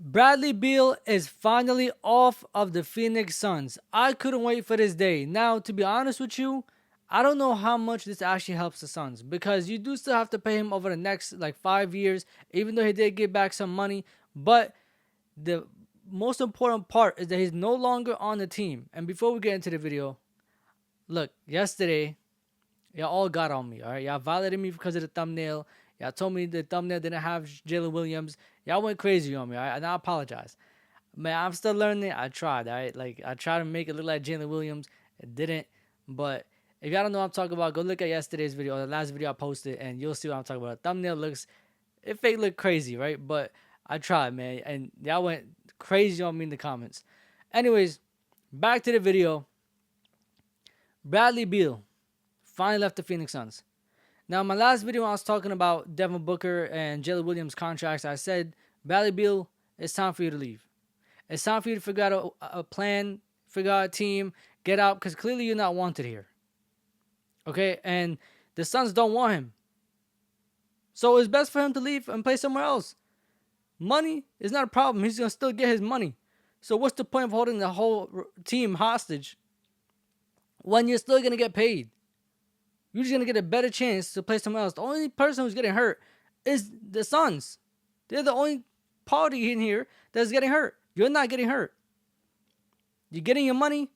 Bradley Beal is finally off of the Phoenix Suns. I couldn't wait for this day. Now, to be honest with you, I don't know how much this actually helps the Suns because you do still have to pay him over the next like 5 years, even though he did get back some money. But the most important part is that he's no longer on the team. And before we get into the video, look, yesterday, y'all all got on me, all right? Y'all violated me because of the thumbnail. Y'all told me the thumbnail didn't have Jalen Williams. Y'all went crazy on me, all right? And I apologize. Man, I'm still learning. I tried, all right? Like, I tried to make it look like Jalen Williams. It didn't. But if y'all don't know what I'm talking about, go look at yesterday's video, or the last video I posted, and you'll see what I'm talking about. The thumbnail it fake look crazy, right? But I tried, man. And y'all went crazy on me in the comments. Anyways, back to the video. Bradley Beal finally left the Phoenix Suns. Now, in my last video, I was talking about Devin Booker and Jalen Williams' contracts. I said, Bradley Beal, it's time for you to leave. It's time for you to figure out a plan, figure out a team, get out, because clearly you're not wanted here. Okay? And the Suns don't want him. So it's best for him to leave and play somewhere else. Money is not a problem. He's going to still get his money. So what's the point of holding the whole team hostage when you're still going to get paid? You're just going to get a better chance to play somewhere else. The only person who's getting hurt is the Suns. They're the only party in here that's getting hurt. You're not getting hurt. You're getting your money.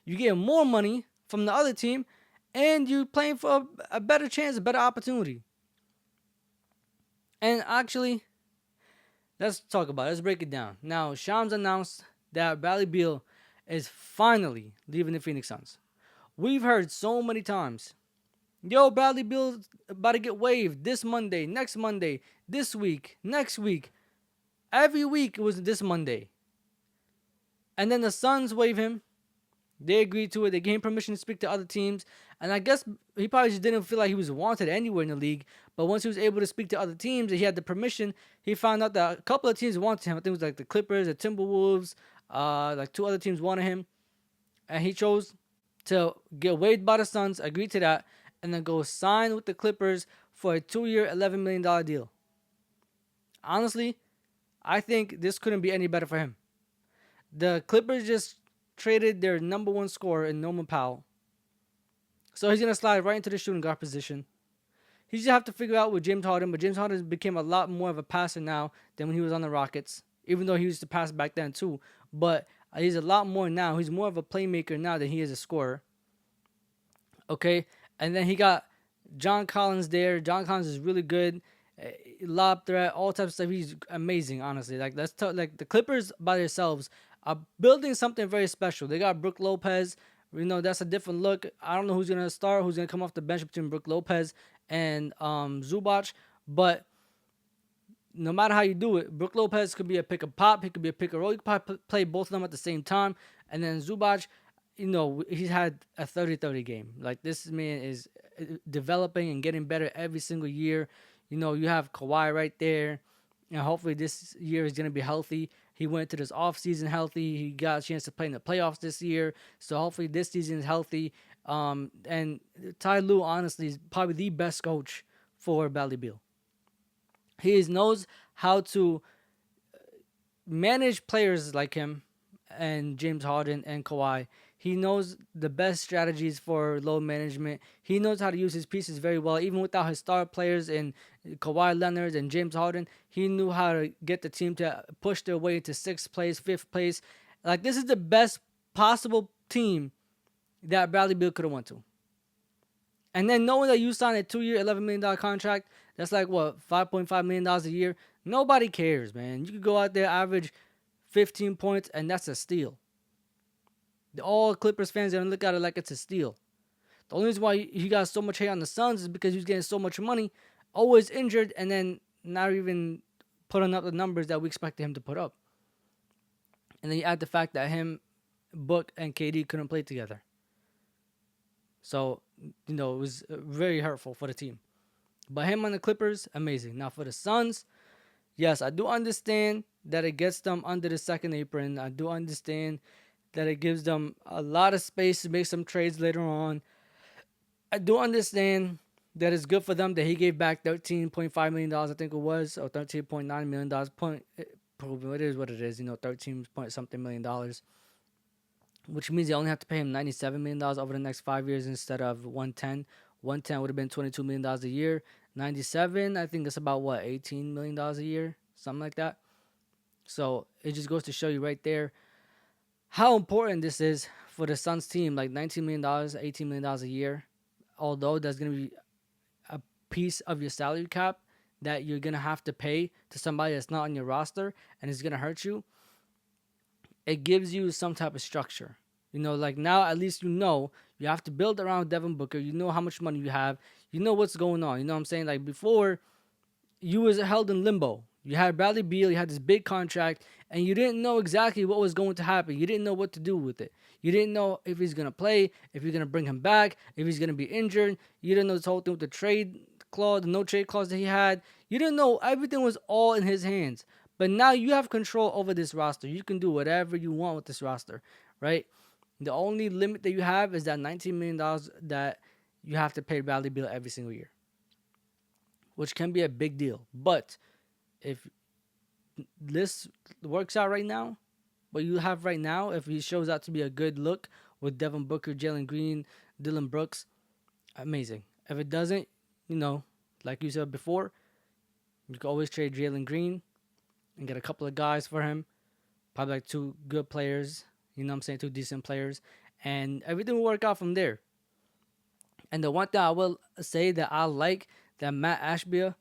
You're getting more money from the other team. And you're playing for a better chance, a better opportunity. And actually, let's talk about it. Let's break it down. Now, Shams announced that Bradley Beal is finally leaving the Phoenix Suns. We've heard so many times, yo, Bradley Beal's about to get waived this Monday, next Monday, this week, next week. Every week it was this Monday. And then the Suns waive him. They agreed to it. They gave him permission to speak to other teams. And I guess he probably just didn't feel like he was wanted anywhere in the league. But once he was able to speak to other teams and he had the permission, he found out that a couple of teams wanted him. I think it was like the Clippers, the Timberwolves, like 2 other teams wanted him. And he chose to get waived by the Suns, agreed to that, and then go sign with the Clippers for a 2-year, $11 million deal. Honestly, I think this couldn't be any better for him. The Clippers just traded their number 1 scorer in Norman Powell. So he's going to slide right into the shooting guard position. He just have to figure out with James Harden, but James Harden became a lot more of a passer now than when he was on the Rockets, even though he used to pass back then too. But he's a lot more now. He's more of a playmaker now than he is a scorer. Okay? And then he got John Collins there. John Collins is really good. Lob threat, all types of stuff. He's amazing, honestly. Like the Clippers by themselves are building something very special. They got Brook Lopez. You know, that's a different look. I don't know who's gonna start, who's gonna come off the bench between Brook Lopez and Zubac. But no matter how you do it, Brook Lopez could be a pick and pop. He could be a pick and roll. You could probably play both of them at the same time. And then Zubac, you know, he's had a 30-30 game. Like, this man is developing and getting better every single year. You know, you have Kawhi right there. And hopefully this year is going to be healthy. He went to this offseason healthy. He got a chance to play in the playoffs this year. So hopefully this season is healthy. And Ty Lue, honestly, is probably the best coach for Bradley Beal. He knows how to manage players like him and James Harden and Kawhi. He knows the best strategies for load management. He knows how to use his pieces very well. Even without his star players and Kawhi Leonard and James Harden, he knew how to get the team to push their way to 6th place, 5th place. Like, this is the best possible team that Bradley Beal could have went to. And then knowing that you signed a 2-year, $11 million contract, that's like, what, $5.5 million a year? Nobody cares, man. You could go out there, average 15 points, and that's a steal. All Clippers fans are going to look at it like it's a steal. The only reason why he got so much hate on the Suns is because he was getting so much money, always injured, and then not even putting up the numbers that we expected him to put up. And then you add the fact that him, Book, and KD couldn't play together. So, you know, it was very hurtful for the team. But him on the Clippers, amazing. Now for the Suns, yes, I do understand that it gets them under the second apron. I do understand that it gives them a lot of space to make some trades later on. I do understand that it's good for them that he gave back $13.5 million, I think it was, or $13.9 million. proving it is what it is. 13 point something million dollars, which means they only have to pay him $97 million over the next 5 years instead of 110. 110 would have been $22 million a year. 97, I think it's about what, $18 million a year, something like that. So it just goes to show you right there how important this is for the Suns team. Like $19 million, $18 million a year. Although that's gonna be a piece of your salary cap that you're gonna have to pay to somebody that's not on your roster and it's gonna hurt you, it gives you some type of structure. Like now at least you have to build around Devin Booker. You know how much money you have. You know what's going on. You know what I'm saying? Like before, you was held in limbo. You had Bradley Beal, you had this big contract, and you didn't know exactly what was going to happen. You didn't know what to do with it. You didn't know if he's gonna play, if you're gonna bring him back, if he's gonna be injured. You didn't know this whole thing with the trade clause, the no trade clause that he had. You didn't know. Everything was all in his hands. But now you have control over this roster. You can do whatever you want with this roster, right? The only limit that you have is that $19 million that you have to pay Bradley Beal every single year, which can be a big deal. But if this works out right now, what you have right now, if he shows out to be a good look with Devin Booker, Jalen Green, Dylan Brooks, amazing. If it doesn't, like you said before, you can always trade Jalen Green and get a couple of guys for him. Probably like two good players, two decent players. And everything will work out from there. And the one thing I will say that I like that Matt Ashbia,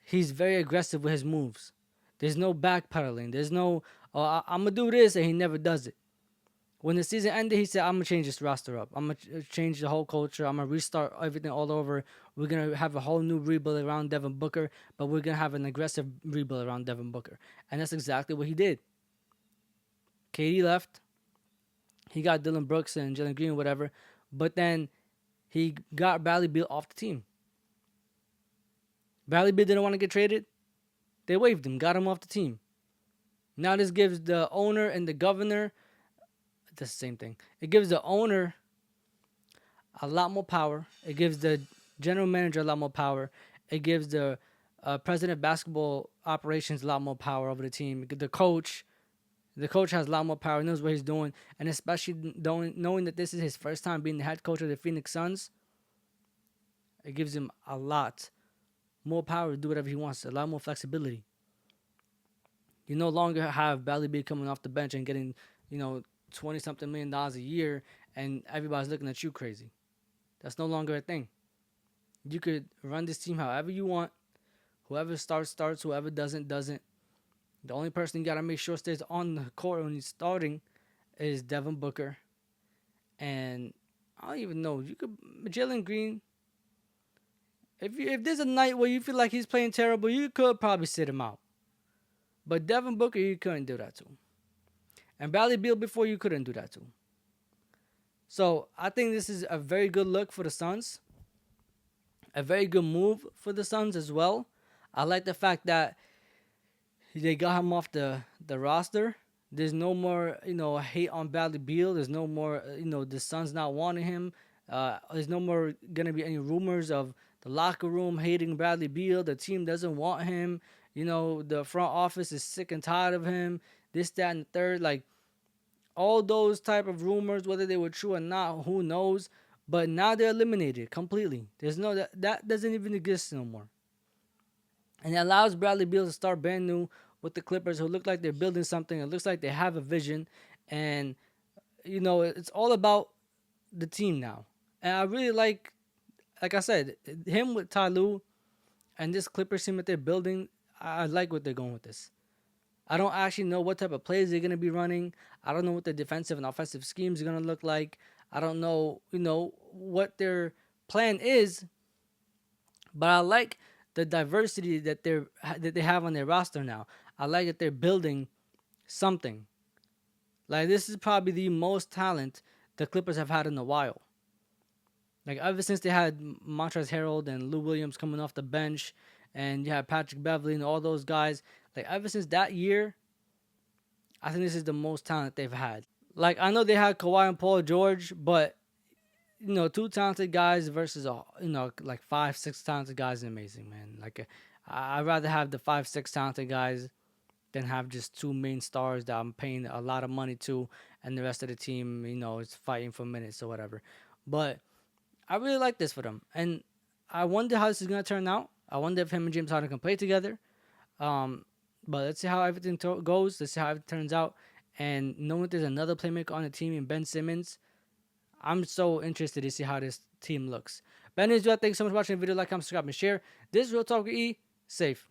he's very aggressive with his moves. There's no backpedaling. There's no, I'm going to do this, and he never does it. When the season ended, he said, I'm going to change this roster up. I'm going to change the whole culture. I'm going to restart everything all over. We're going to have a whole new rebuild around Devin Booker, but we're going to have an aggressive rebuild around Devin Booker. And that's exactly what he did. KD left. He got Dylan Brooks and Jalen Green, whatever. But then he got Bradley Beal off the team. Bradley Beal didn't want to get traded. They waived him, got him off the team. Now this gives the owner and the governor, that's the same thing. It gives the owner a lot more power. It gives the general manager a lot more power. It gives the president of basketball operations a lot more power over the team. The coach has a lot more power, knows what he's doing, and especially knowing that this is his first time being the head coach of the Phoenix Suns, it gives him a lot more power to do whatever he wants, a lot more flexibility. You no longer have Bradley Beal coming off the bench and getting, $20-something million a year, and everybody's looking at you crazy. That's no longer a thing. You could run this team however you want. Whoever starts, whoever doesn't. The only person you got to make sure stays on the court when he's starting is Devin Booker. And I don't even know. You could Jalen Green. If there's a night where you feel like he's playing terrible, you could probably sit him out. But Devin Booker, you couldn't do that to. And Bradley Beal before, you couldn't do that to. So I think this is a very good look for the Suns. A very good move for the Suns as well. I like the fact that they got him off the roster. There's no more, hate on Bradley Beal. There's no more, the Suns not wanting him. There's no more going to be any rumors of the locker room hating Bradley Beal. The team doesn't want him. The front office is sick and tired of him. This, that, and the third. Like, all those type of rumors, whether they were true or not, who knows. But now they're eliminated completely. There's no, that doesn't even exist no more. And it allows Bradley Beal to start brand new with the Clippers, who look like they're building something. It looks like they have a vision. And, it's all about the team now. And I really like I said, him with Ty Lue and this Clippers team that they're building, I like what they're going with this. I don't actually know what type of plays they're going to be running. I don't know what the defensive and offensive schemes are going to look like. I don't know, what their plan is. But I like the diversity that they have on their roster now. I like that they're building something. Like, this is probably the most talent the Clippers have had in a while. Like, ever since they had Montrezl Harrell and Lou Williams coming off the bench, and you had Patrick Beverley and all those guys, like, ever since that year, I think this is the most talent they've had. Like, I know they had Kawhi and Paul George, but, two talented guys versus, like 5-6 talented guys is amazing, man. Like, I'd rather have the 5-6 talented guys than have just two main stars that I'm paying a lot of money to, and the rest of the team, is fighting for minutes or whatever. But I really like this for them, and I wonder how this is gonna turn out. I wonder if him and James Harden can play together. Um, but let's see how everything goes. Let's see how everything turns out. And knowing that there's another playmaker on the team in Ben Simmons, I'm so interested to see how this team looks. Ben is thanks so much for watching the video. Like, comment, subscribe, and share. This is Real Talk with E. Safe.